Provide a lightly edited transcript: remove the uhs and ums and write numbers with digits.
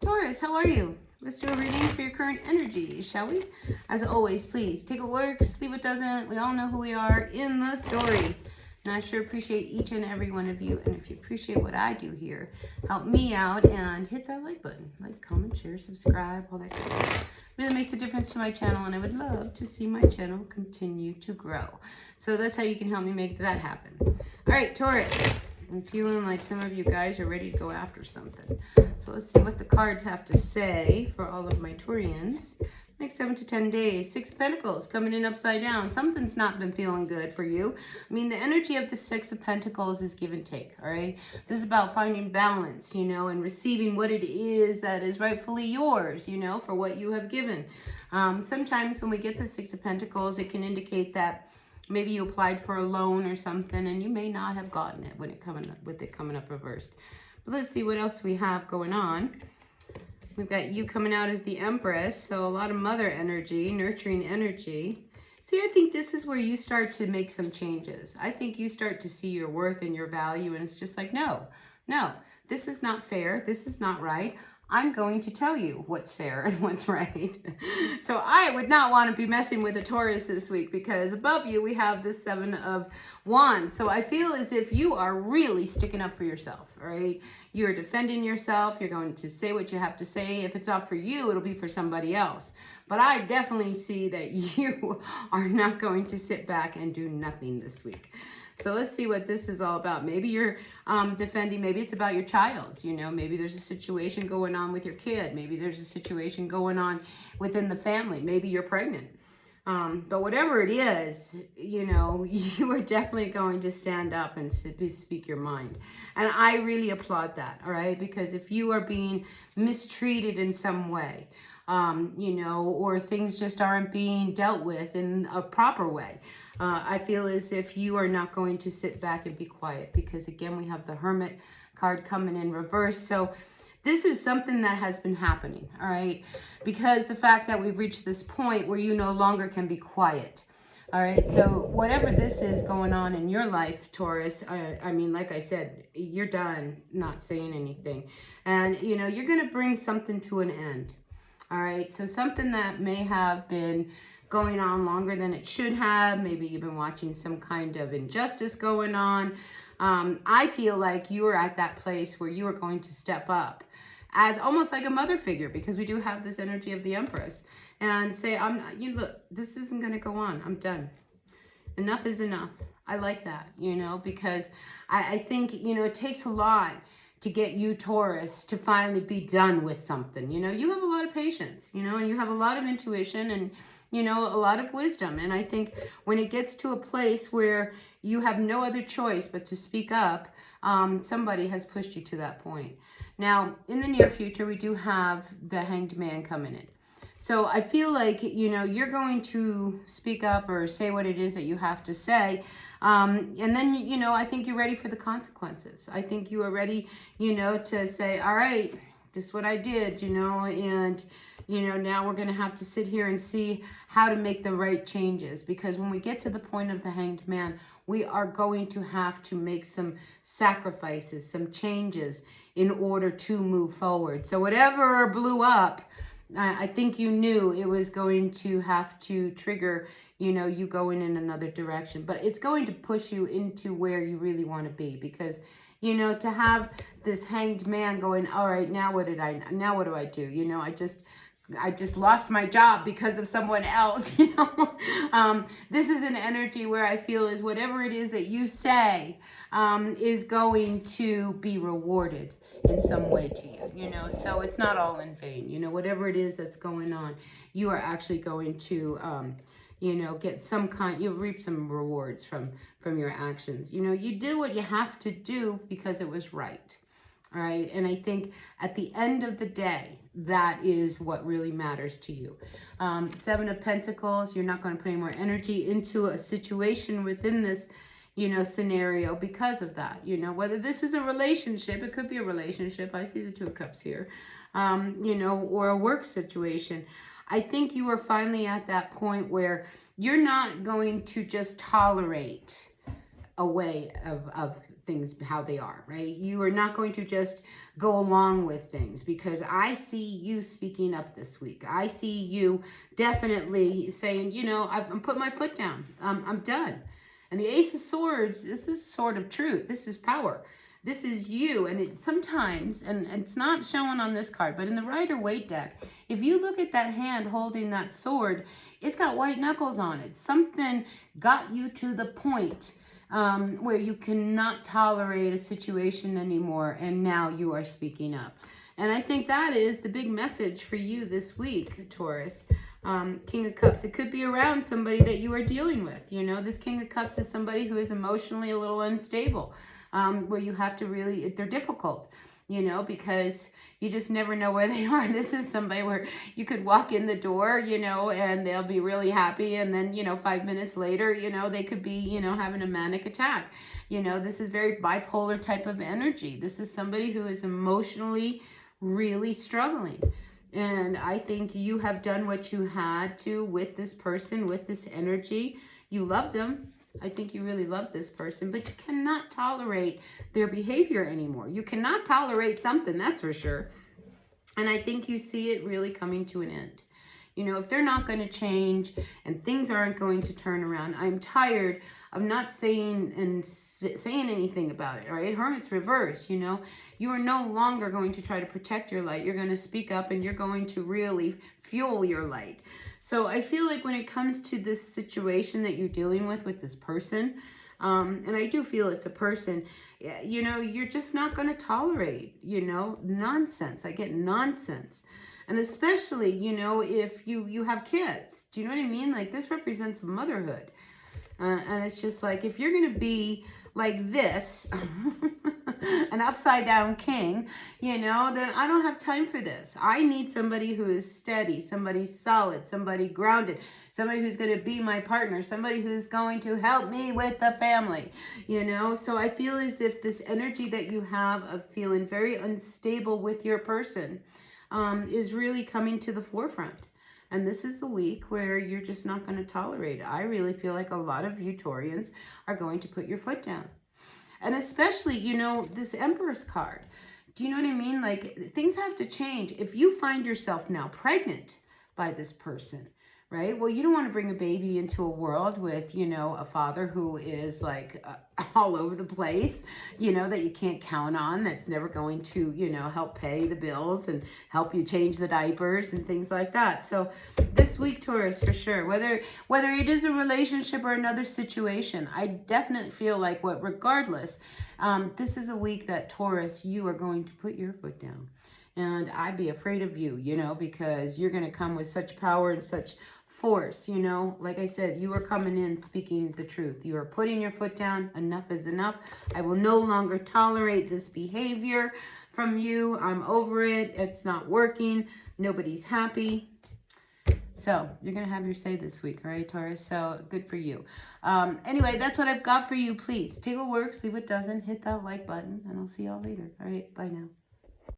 Taurus, how are you? Let's do a reading for your current energy, shall we? As always, please take what works, leave what doesn't. We all know who we are in the story. And I sure appreciate each and every one of you. And if you appreciate what I do here, help me out and hit that like button. Like, comment, share, subscribe, all that good stuff. Really makes a difference to my channel, and I would love to see my channel continue to grow. So that's how you can help me make that happen. All right, Taurus. I'm feeling like some of you guys are ready to go after something. So let's see what the cards have to say for all of my Taurians. Next 7 to 10 days. 6 of Pentacles coming in upside down. Something's not been feeling good for you. I mean, the energy of the 6 of Pentacles is give and take, all right? This is about finding balance, you know, and receiving what it is that is rightfully yours, you know, for what you have given. Sometimes when we get the 6 of Pentacles, it can indicate that maybe you applied for a loan or something and you may not have gotten it when with it coming up reversed. But let's see what else we have going on. We've got you coming out as the Empress, so a lot of mother energy, nurturing energy. See, I think this is where you start to make some changes. I think you start to see your worth and your value, and it's just like, no, this is not fair. This is not right. I'm going to tell you what's fair and what's right. So I would not want to be messing with a Taurus this week, because above you we have the 7 of Wands. So I feel as if you are really sticking up for yourself, all right? You're defending yourself. You're going to say what you have to say. If it's not for you, it'll be for somebody else. But I definitely see that you are not going to sit back and do nothing this week. So let's see what this is all about. Maybe you're defending, maybe it's about your child, you know, maybe there's a situation going on with your kid. Maybe there's a situation going on within the family. Maybe you're pregnant. But whatever it is, you know, you are definitely going to stand up and speak your mind. And I really applaud that, all right? Because if you are being mistreated in some way, you know, or things just aren't being dealt with in a proper way, I feel as if you are not going to sit back and be quiet, because again, we have the Hermit card coming in reverse. So this is something that has been happening, all right? Because the fact that we've reached this point where you no longer can be quiet, all right? So whatever this is going on in your life, Taurus, I mean, like I said, you're done not saying anything. And, you know, you're going to bring something to an end, all right? So something that may have been going on longer than it should have. Maybe you've been watching some kind of injustice going on. I feel like you are at that place where you are going to step up as almost like a mother figure, because we do have this energy of the Empress, and say, you look, this isn't going to go on. I'm done. Enough is enough. I like that, you know, because I think, you know, it takes a lot to get you, Taurus, to finally be done with something. You know, you have a lot of patience, you know, and you have a lot of intuition and, you know, a lot of wisdom. And I think when it gets to a place where you have no other choice but to speak up, somebody has pushed you to that point. Now, in the near future, we do have the Hanged Man coming in. So I feel like, you know, you're going to speak up or say what it is that you have to say. And then, you know, I think you're ready for the consequences. I think you are ready, you know, to say, all right, this is what I did, you know, and, you know, now we're going to have to sit here and see how to make the right changes. Because when we get to the point of the Hanged Man, we are going to have to make some sacrifices, some changes in order to move forward. So whatever blew up, I think you knew it was going to have to trigger, you know, you going in another direction. But it's going to push you into where you really want to be. Because, you know, to have this Hanged Man going, all right, now what do I do? You know, I just lost my job because of someone else, you know. This is an energy where I feel is whatever it is that you say is going to be rewarded in some way to you, you know. So it's not all in vain, you know. Whatever it is that's going on, you are actually going to, you know, get some kind, you'll reap some rewards from your actions. You know, you did what you have to do because it was right. All right. And I think at the end of the day, that is what really matters to you. 7 of Pentacles, you're not going to put any more energy into a situation within this, you know, scenario because of that. You know, whether this is a relationship, it could be a relationship. I see the 2 of Cups here, you know, or a work situation. I think you are finally at that point where you're not going to just tolerate a way of things how they are, right? You are not going to just go along with things, because I see you speaking up this week. I see you definitely saying, you know, I'm putting my foot down. I'm done. And the Ace of Swords, this is sword of truth. This is power. This is you. And it sometimes, and it's not showing on this card, but in the Rider-Waite deck, if you look at that hand holding that sword, it's got white knuckles on it. Something got you to the point where you cannot tolerate a situation anymore, and now you are speaking up. And I think that is the big message for you this week, Taurus. King of Cups, it could be around somebody that you are dealing with. You know, this King of Cups is somebody who is emotionally a little unstable, where you have to really, they're difficult, you know, because you just never know where they are. This is somebody where you could walk in the door, you know, and they'll be really happy. And then, you know, 5 minutes later, you know, they could be, you know, having a manic attack. You know, this is very bipolar type of energy. This is somebody who is emotionally really struggling. And I think you have done what you had to with this person, with this energy. You loved them. I think you really love this person, but you cannot tolerate their behavior anymore. You cannot tolerate something, that's for sure. And I think you see it really coming to an end. You know, if they're not going to change and things aren't going to turn around, I'm tired of not saying anything about it, all right? Hermit's reverse, you know. You are no longer going to try to protect your light. You're going to speak up, and you're going to really fuel your light. So I feel like when it comes to this situation that you're dealing with this person, and I do feel it's a person, you know, you're just not going to tolerate, you know, nonsense. I get nonsense. And especially, you know, if you have kids. Do you know what I mean? Like, this represents motherhood. And it's just like, if you're going to be like this, an upside down king, you know, then I don't have time for this. I need somebody who is steady, somebody solid, somebody grounded, somebody who's going to be my partner, somebody who's going to help me with the family, you know. So I feel as if this energy that you have of feeling very unstable with your person is really coming to the forefront. And this is the week where you're just not going to tolerate it. I really feel like a lot of you Taurians are going to put your foot down. And especially, you know, this Emperor's card. Do you know what I mean? Like, things have to change. If you find yourself now pregnant by this person, right? Well, you don't want to bring a baby into a world with, you know, a father who is like all over the place, you know, that you can't count on, that's never going to, you know, help pay the bills and help you change the diapers and things like that. So this week, Taurus, for sure, whether it is a relationship or another situation, I definitely feel like regardless, this is a week that Taurus, you are going to put your foot down. And I'd be afraid of you, you know, because you're going to come with such power and such force, you know. Like I said, you are coming in speaking the truth. You are putting your foot down. Enough is enough. I will no longer tolerate this behavior from you. I'm over it. It's not working. Nobody's happy. So you're going to have your say this week, all right, Taurus? So good for you. Anyway, that's what I've got for you. Please take what works, leave what doesn't. Hit that like button, and I'll see y'all later. All right, bye now.